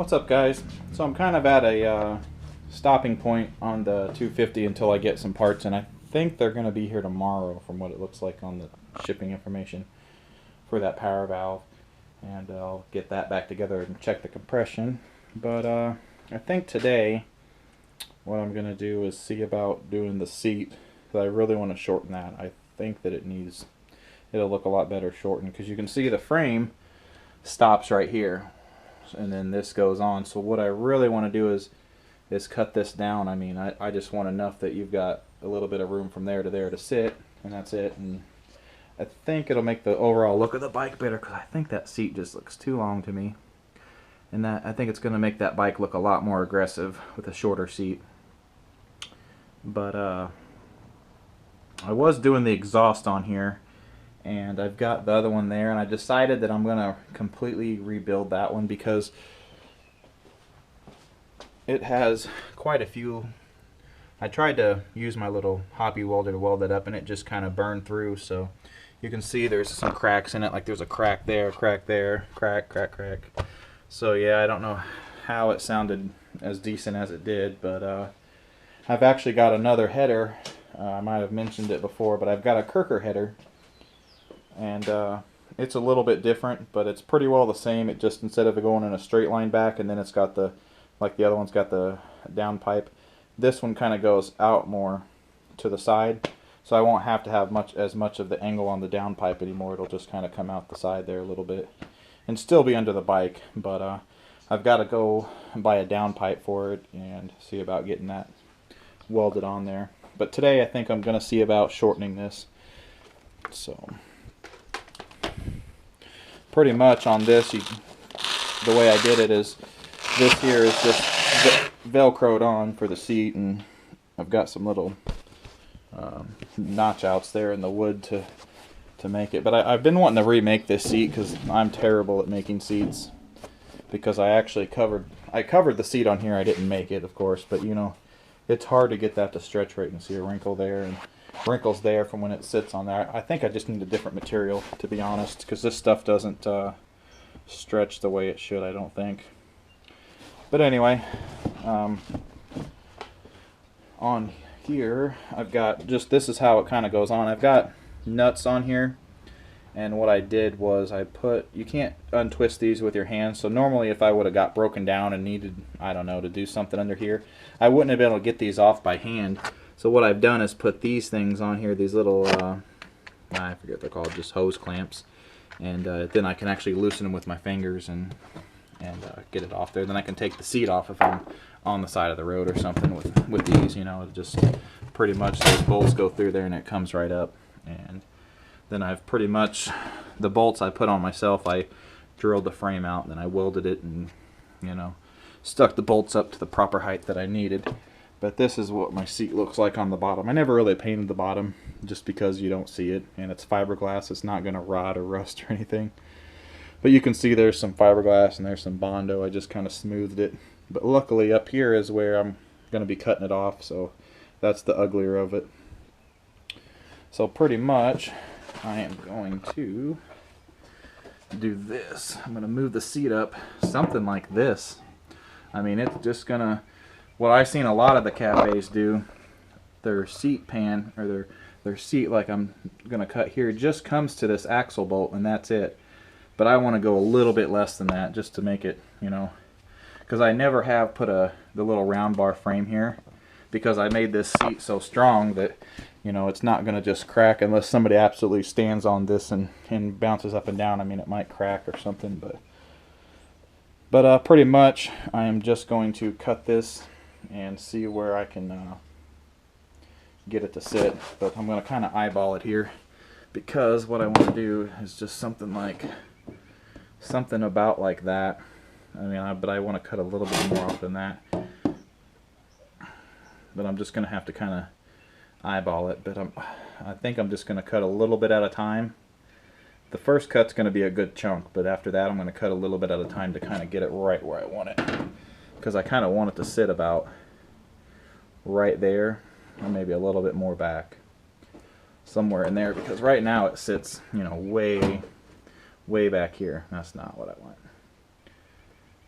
What's up, guys? So I'm kind of at a stopping point on the 250 until I get some parts, and I think they're going to be here tomorrow from what it looks like on the shipping information for that power valve, and I'll get that back together and check the compression. But I think today what I'm going to do is see about doing the seat, because I really want to shorten that. I think that it'll look a lot better shortened, because you can see the frame stops right here and then this goes on. So what I really want to do is cut this down. I mean, I just want enough that you've got a little bit of room from there to sit, and that's it. And I think it'll make the overall look of the bike better, because I think that seat just looks too long to me, and that I think it's going to make that bike look a lot more aggressive with a shorter seat. But I was doing the exhaust on here, and I've got the other one there, and I decided that I'm going to completely rebuild that one because it has quite a few. I tried to use my little hoppy welder to weld it up, and it just kind of burned through. So you can see there's some cracks in it, like there's a crack there, crack there, crack, crack, crack. So yeah, I don't know how it sounded as decent as it did, but I've actually got another header. I might have mentioned it before, but I've got a Kirker header, and it's a little bit different, but it's pretty well the same. It just, instead of it going in a straight line back, and then it's got the, like the other one's got the down pipe, this one kind of goes out more to the side, so I won't have to have as much of the angle on the down pipe anymore. It'll just kind of come out the side there a little bit and still be under the bike. But I've got to go and buy a down pipe for it and see about getting that welded on there. But today I think I'm going to see about shortening this. So pretty much on this, the way I did it is, this here is just velcroed on for the seat, and I've got some little notch outs there in the wood to make it. But I've been wanting to remake this seat because I'm terrible at making seats, because I actually covered the seat on here. I didn't make it, of course, but you know, it's hard to get that to stretch right. You can see a wrinkle there and wrinkles there from when it sits on there. I think I just need a different material, to be honest, because this stuff doesn't stretch the way it should, I don't think. But anyway, on here I've got just, this is how it kind of goes on. I've got nuts on here, and what I did was you can't untwist these with your hands. So normally if I would have got broken down and needed, I don't know, to do something under here, I wouldn't have been able to get these off by hand. So what I've done is put these things on here, these little, I forget what they're called, just hose clamps, and then I can actually loosen them with my fingers and get it off there. Then I can take the seat off if I'm on the side of the road or something with these. You know, it just pretty much, those bolts go through there and it comes right up. And then I've pretty much, the bolts I put on myself, I drilled the frame out and then I welded it and, you know, stuck the bolts up to the proper height that I needed. But this is what my seat looks like on the bottom. I never really painted the bottom just because you don't see it, and it's fiberglass. It's not going to rot or rust or anything. But you can see there's some fiberglass and there's some Bondo. I just kind of smoothed it. But luckily up here is where I'm going to be cutting it off, so that's the uglier of it. So pretty much I am going to do this. I'm going to move the seat up something like this. I mean, it's just going to, what I've seen a lot of the cafes do, their seat pan, or their seat, like I'm going to cut here, just comes to this axle bolt and that's it. But I want to go a little bit less than that, just to make it, you know, because I never have put the little round bar frame here, because I made this seat so strong that, you know, it's not going to just crack unless somebody absolutely stands on this and bounces up and down. I mean, it might crack or something, but pretty much I am just going to cut this and see where I can get it to sit. But I'm going to kind of eyeball it here, because what I want to do is just something about like that. I mean, but I want to cut a little bit more off than that. But I'm just going to have to kind of eyeball it. But I think I'm just going to cut a little bit at a time. The first cut's going to be a good chunk, but after that I'm going to cut a little bit at a time to kind of get it right where I want it. Because I kind of want it to sit about right there, or maybe a little bit more back, somewhere in there, because right now it sits, you know, way back here. That's not what I want.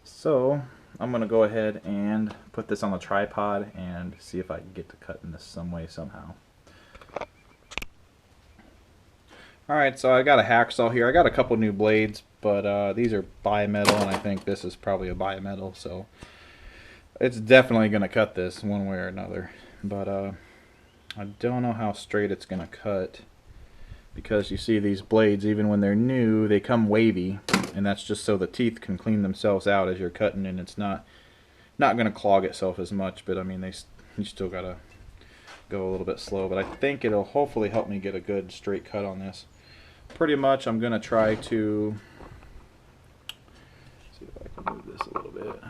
So I'm going to go ahead and put this on the tripod and see if I can get to cutting this some way somehow. Alright, so I got a hacksaw here. I got a couple new blades, but these are bimetal, and I think this is probably a bimetal, so it's definitely going to cut this one way or another. But I don't know how straight it's going to cut, because you see these blades, even when they're new, they come wavy, and that's just so the teeth can clean themselves out as you're cutting, and it's not going to clog itself as much. But I mean, you still got to go a little bit slow. But I think it'll hopefully help me get a good straight cut on this. Pretty much I'm going to try to see if I can move this a little bit.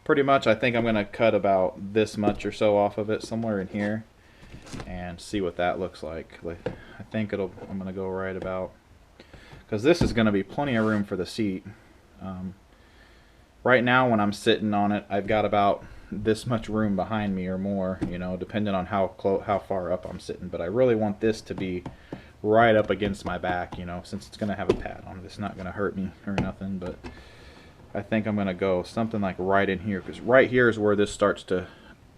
Pretty much I think I'm going to cut about this much or so off of it, somewhere in here, and see what that looks like. I think I'm going to go right about, because this is going to be plenty of room for the seat. Right now when I'm sitting on it, I've got about this much room behind me or more, you know, depending on how far up I'm sitting. But I really want this to be right up against my back, you know, since it's going to have a pad on it. It's not going to hurt me or nothing, but I think I'm going to go something like right in here, because right here is where this starts to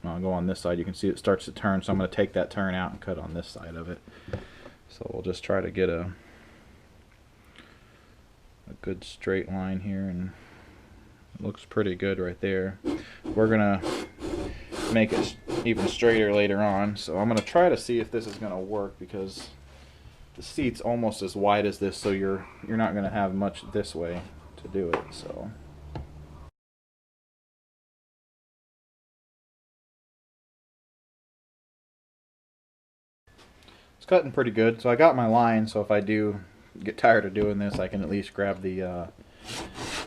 go on this side. You can see it starts to turn, so I'm going to take that turn out and cut on this side of it. So we'll just try to get a good straight line here, and it looks pretty good right there. We're gonna make it even straighter later on, so I'm gonna try to see if this is gonna work, because the seat's almost as wide as this, so you're not gonna have much this way to do it. So it's cutting pretty good. So I got my line, so if I do get tired of doing this, I can at least grab the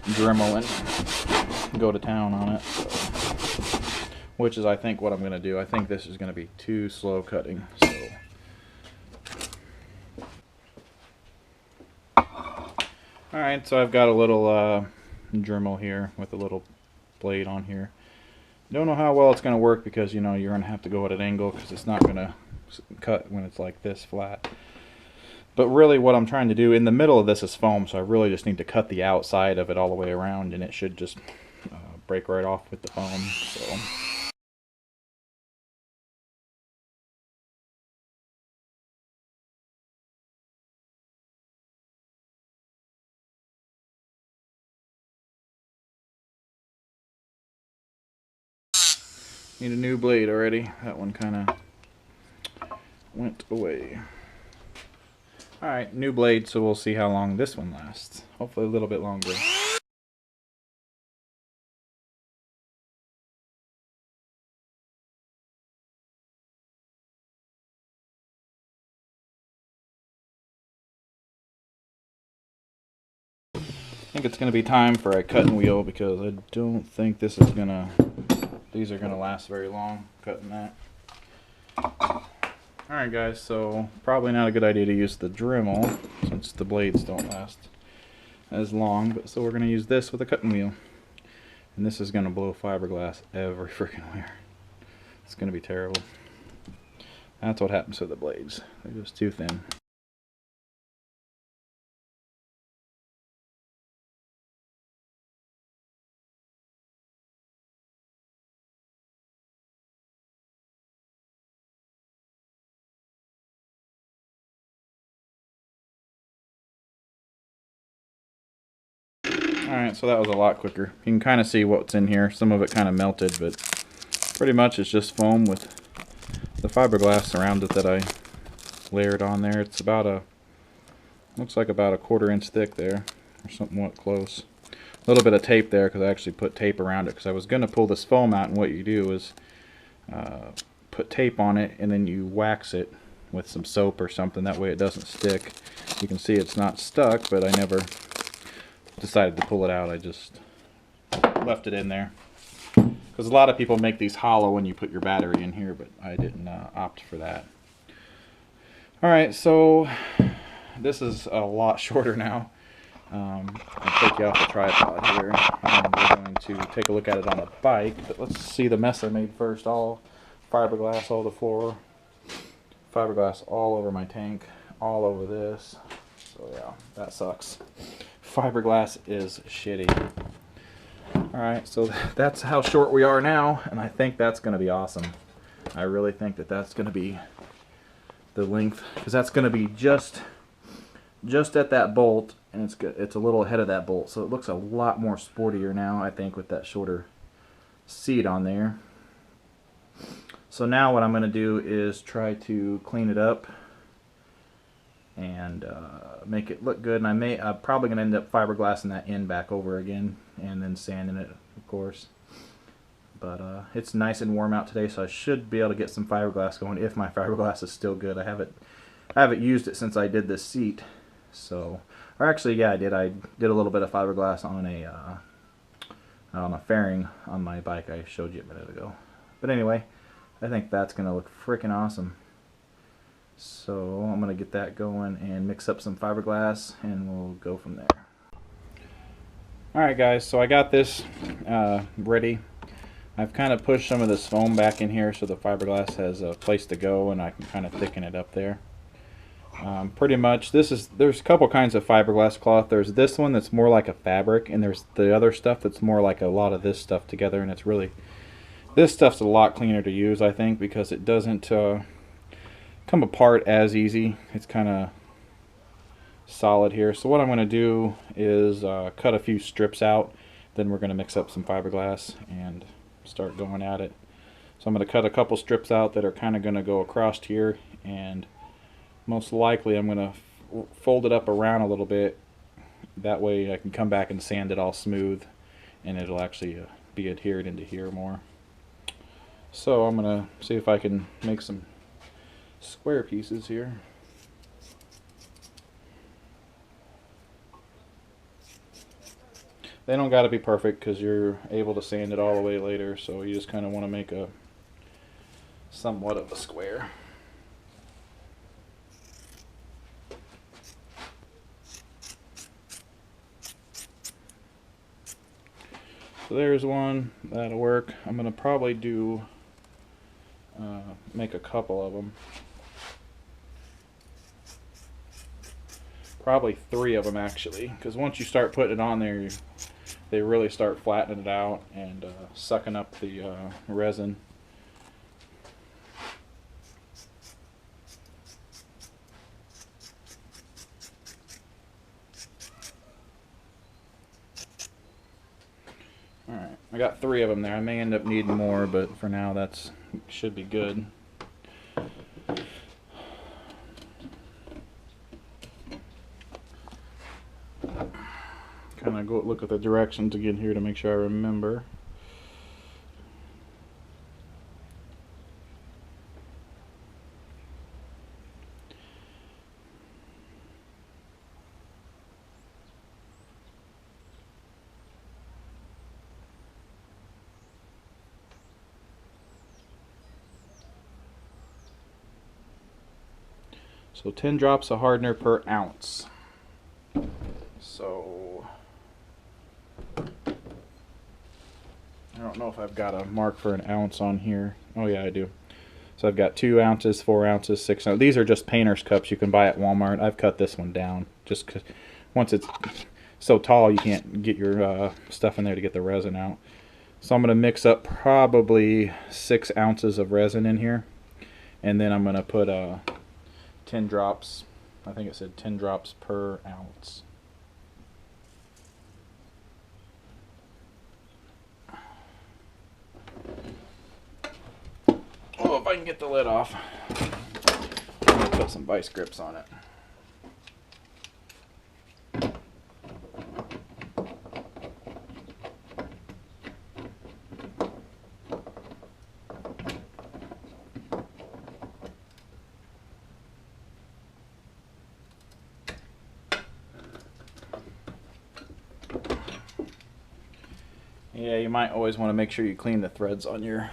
Dremel and go to town on it. So, which is, I think, what I'm going to do. I think this is going to be too slow cutting. So, alright, so I've got a little Dremel here with a little blade on here. Don't know how well it's going to work, because, you know, you're going to have to go at an angle, because it's not going to cut when it's like this flat. But really what I'm trying to do, in the middle of this is foam, so I really just need to cut the outside of it all the way around, and it should just break right off with the foam. So need a new blade already. That one kind of went away. Alright, new blade, so we'll see how long this one lasts. Hopefully a little bit longer. I think it's going to be time for a cutting wheel, because I don't think these are going to last very long cutting that. Alright guys, so probably not a good idea to use the Dremel, since the blades don't last as long, but so we're going to use this with a cutting wheel. And this is going to blow fiberglass every freaking where. It's going to be terrible. That's what happens to the blades. They're just too thin. Alright, so that was a lot quicker. You can kind of see what's in here. Some of it kind of melted, but pretty much it's just foam with the fiberglass around it that I layered on there. It's about looks like about a 1/4 inch thick there, or somewhat close. A little bit of tape there, because I actually put tape around it, because I was going to pull this foam out, and what you do is put tape on it, and then you wax it with some soap or something. That way it doesn't stick. You can see it's not stuck, but I never decided to pull it out. I just left it in there, because a lot of people make these hollow when you put your battery in here, but I didn't opt for that. Alright, so this is a lot shorter now. I'll take you off the tripod here, and we're going to take a look at it on the bike. But let's see the mess I made first. All fiberglass all the floor, fiberglass all over my tank, all over this. So yeah, that sucks. fiberglass is shitty. Alright, so that's how short we are now, and I think that's going to be awesome. I really think that that's going to be the length, because that's going to be just at that bolt, and it's a little ahead of that bolt, so it looks a lot more sportier now, I think, with that shorter seat on there. So now what I'm going to do is try to clean it up and make it look good. And I'm probably going to end up fiberglassing that end back over again and then sanding it, of course. But it's nice and warm out today, so I should be able to get some fiberglass going if my fiberglass is still good. I haven't used it since I did this seat. So, or actually, yeah, I did a little bit of fiberglass on a fairing on my bike I showed you a minute ago. But anyway, I think that's going to look freaking awesome. So I'm going to get that going and mix up some fiberglass, and we'll go from there. Alright guys, so I got this ready. I've kind of pushed some of this foam back in here so the fiberglass has a place to go and I can kind of thicken it up there. Pretty much, there's a couple kinds of fiberglass cloth. There's this one that's more like a fabric, and there's the other stuff that's more like a lot of this stuff together, and it's really, this stuff's a lot cleaner to use, I think, because it doesn't come apart as easy. It's kind of solid here. So what I'm going to do is cut a few strips out, then we're going to mix up some fiberglass and start going at it. So I'm going to cut a couple strips out that are kind of going to go across here, and most likely I'm going to fold it up around a little bit. That way I can come back and sand it all smooth, and it'll actually be adhered into here more. So I'm going to see if I can make some square pieces here. They don't got to be perfect because you're able to sand it all the way later, so you just kind of want to make a somewhat of a square. So there's one, that'll work. I'm going to probably do make a couple of them. Probably 3 of them actually, because once you start putting it on there, they really start flattening it out and sucking up the resin. Alright, I got 3 of them there. I may end up needing more, but for now that should be good. Kind of go look at the directions again here to make sure I remember. So 10 drops of hardener per ounce. So I don't know if I've got a mark for an ounce on here. Oh yeah, I do. So I've got 2 ounces, 4 ounces, 6 ounces. These are just painter's cups you can buy at Walmart. I've cut this one down just because once it's so tall you can't get your stuff in there to get the resin out. So I'm going to mix up probably 6 ounces of resin in here, and then I'm going to put 10 drops. I think it said 10 drops per ounce. Oh, if I can get the lid off. I'm going to put some vice grips on it. Yeah, you might always want to make sure you clean the threads on your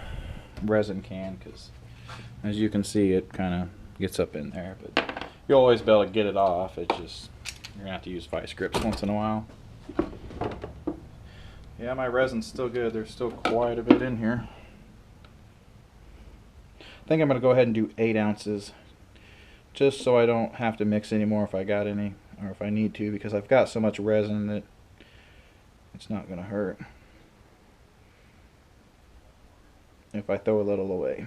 resin can, because as you can see it kind of gets up in there, but you'll always be able to get it off. It's just you're gonna have to use vice grips once in a while. Yeah, my resin's still good. There's still quite a bit in here. I think I'm gonna go ahead and do 8 ounces just so I don't have to mix anymore if I got any. or if I need to, because I've got so much resin that it's not going to hurt if I throw a little away.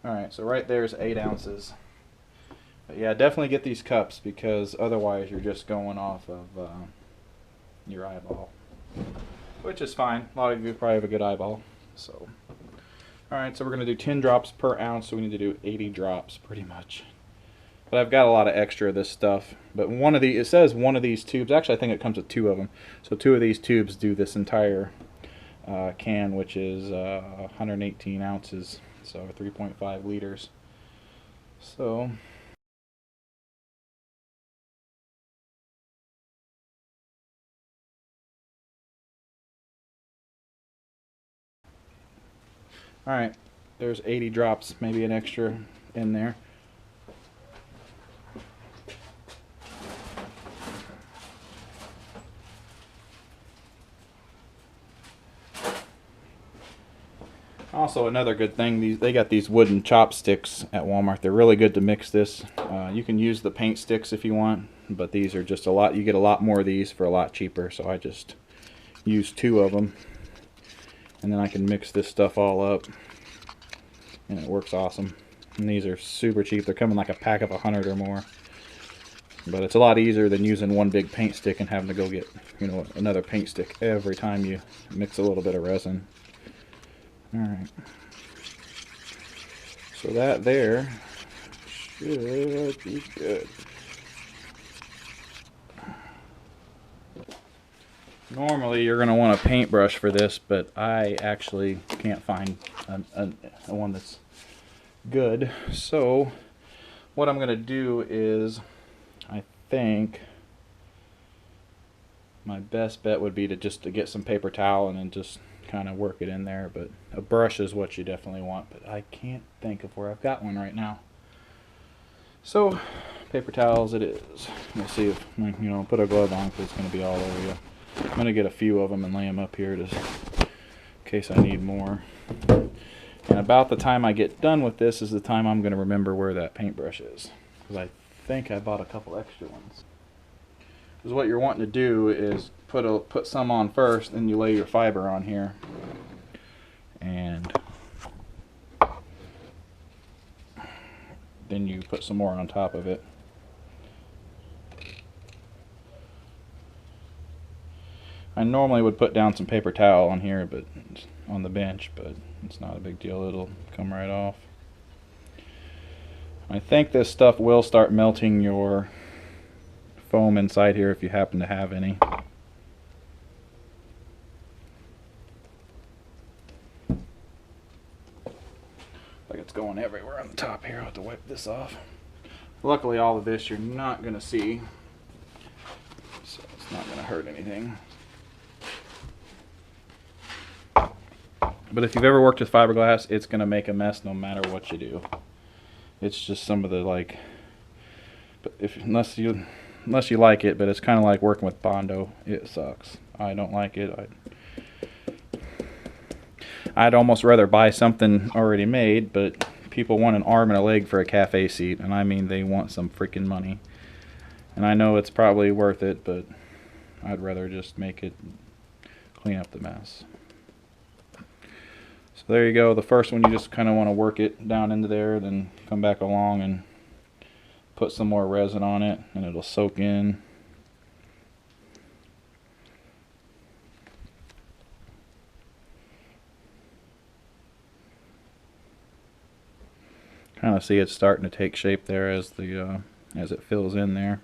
Alright, so right there's 8 ounces. But yeah, definitely get these cups, because otherwise you're just going off of your eyeball, which is fine. A lot of you probably have a good eyeball. So, alright, so we're going to do 10 drops per ounce, so we need to do 80 drops pretty much. But I've got a lot of extra of this stuff. But one of the, it says one of these tubes, actually I think it comes with 2 of them. So 2 of these tubes do this entire can, which is 118 ounces, so 3.5 liters. So alright, there's 80 drops, maybe an extra in there. Also, another good thing, they got these wooden chopsticks at Walmart. They're really good to mix this. You can use the paint sticks if you want, but these are just a lot, you get a lot more of these for a lot cheaper, so I just use 2 of them. And then I can mix this stuff all up, and it works awesome. And these are super cheap. They're coming like a pack of 100 or more. But it's a lot easier than using one big paint stick and having to go get, you know, another paint stick every time you mix a little bit of resin. Alright. So that there should be good. Normally you're going to want a paintbrush for this, but I actually can't find a one that's good. So what I'm going to do is, I think my best bet would be to get some paper towel and then just kind of work it in there. But a brush is what you definitely want, but I can't think of where I've got one right now. So paper towels it is. Let me see if, you know, put a glove on because it's going to be all over you. I'm going to get a few of them and lay them up here just in case I need more. And about the time I get done with this is the time I'm going to remember where that paintbrush is, because I think I bought a couple extra ones. Because what you're wanting to do is put some on first, then you lay your fiber on here, and then you put some more on top of it. I normally would put down some paper towel on here, but on the bench, but it's not a big deal. It'll come right off. I think this stuff will start melting your foam inside here if you happen to have any. Like it's going everywhere on the top here. I'll have to wipe this off. Luckily all of this you're not going to see, so it's not going to hurt anything. But if you've ever worked with fiberglass, it's going to make a mess no matter what you do. It's just some of the, like, but unless you like it, but it's kind of like working with Bondo. It sucks. I don't like it. I'd almost rather buy something already made, but people want an arm and a leg for a cafe seat, and I mean they want some freaking money. And I know it's probably worth it, but I'd rather just make it, clean up the mess. So there you go. The first one, you just kind of want to work it down into there, then come back along and put some more resin on it, and it'll soak in. Kind of see it starting to take shape there as it fills in there.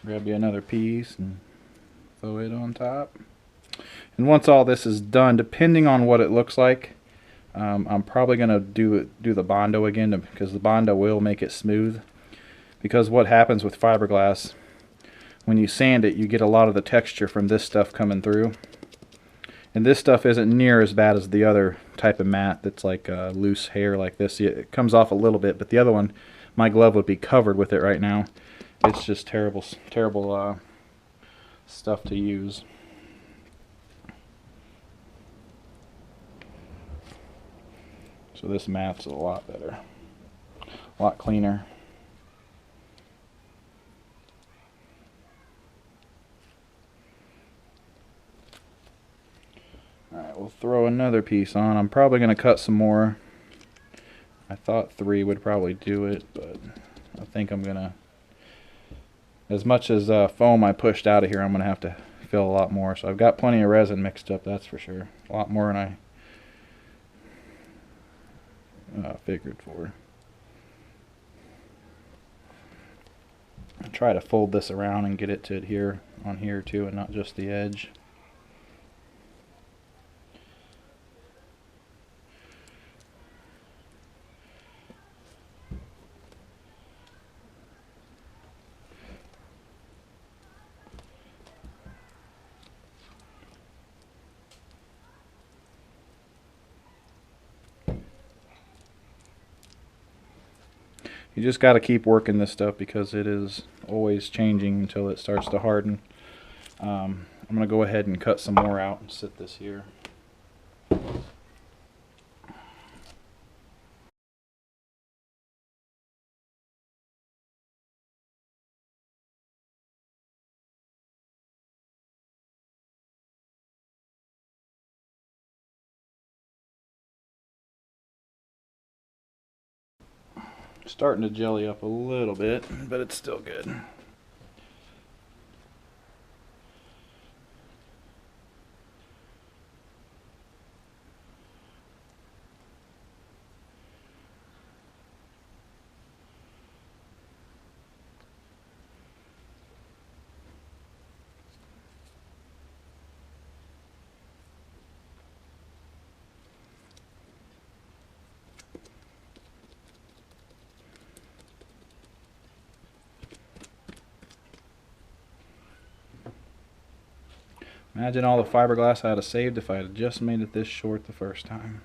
Grab you another piece and throw it on top. And once all this is done, depending on what it looks like, I'm probably going to do the Bondo again, because the Bondo will make it smooth. Because what happens with fiberglass, when you sand it, you get a lot of the texture from this stuff coming through. And this stuff isn't near as bad as the other type of mat that's like loose hair like this. It comes off a little bit, but the other one, my glove would be covered with it right now. It's just terrible stuff to use. So this mat's a lot better, a lot cleaner. Alright, we'll throw another piece on. I'm probably going to cut some more. I thought 3 would probably do it, but I think I'm going to, as much as foam I pushed out of here, I'm going to have to fill a lot more. So I've got plenty of resin mixed up, that's for sure. A lot more than I figured for. I'll try to fold this around and get it to adhere on here too, and not just the edge. You just got to keep working this stuff because it is always changing until it starts to harden. I'm going to go ahead and cut some more out and sit this here. Starting to jelly up a little bit, but it's still good. Imagine all the fiberglass I'd have saved if I had just made it this short the first time.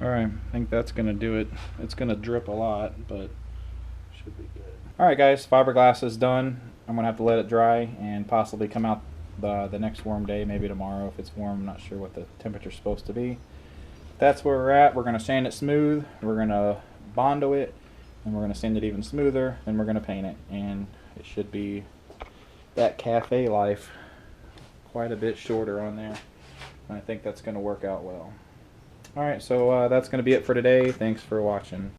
Alright, I think that's going to do it. It's going to drip a lot, but should be good. Alright guys, fiberglass is done. I'm going to have to let it dry and possibly come out the next warm day, maybe tomorrow if it's warm. I'm not sure what the temperature's supposed to be. That's where we're at. We're going to sand it smooth. We're going to Bondo it, and we're going to sand it even smoother. Then we're going to paint it, and it should be that cafe life quite a bit shorter on there. And I think that's going to work out well. Alright, so that's going to be it for today. Thanks for watching.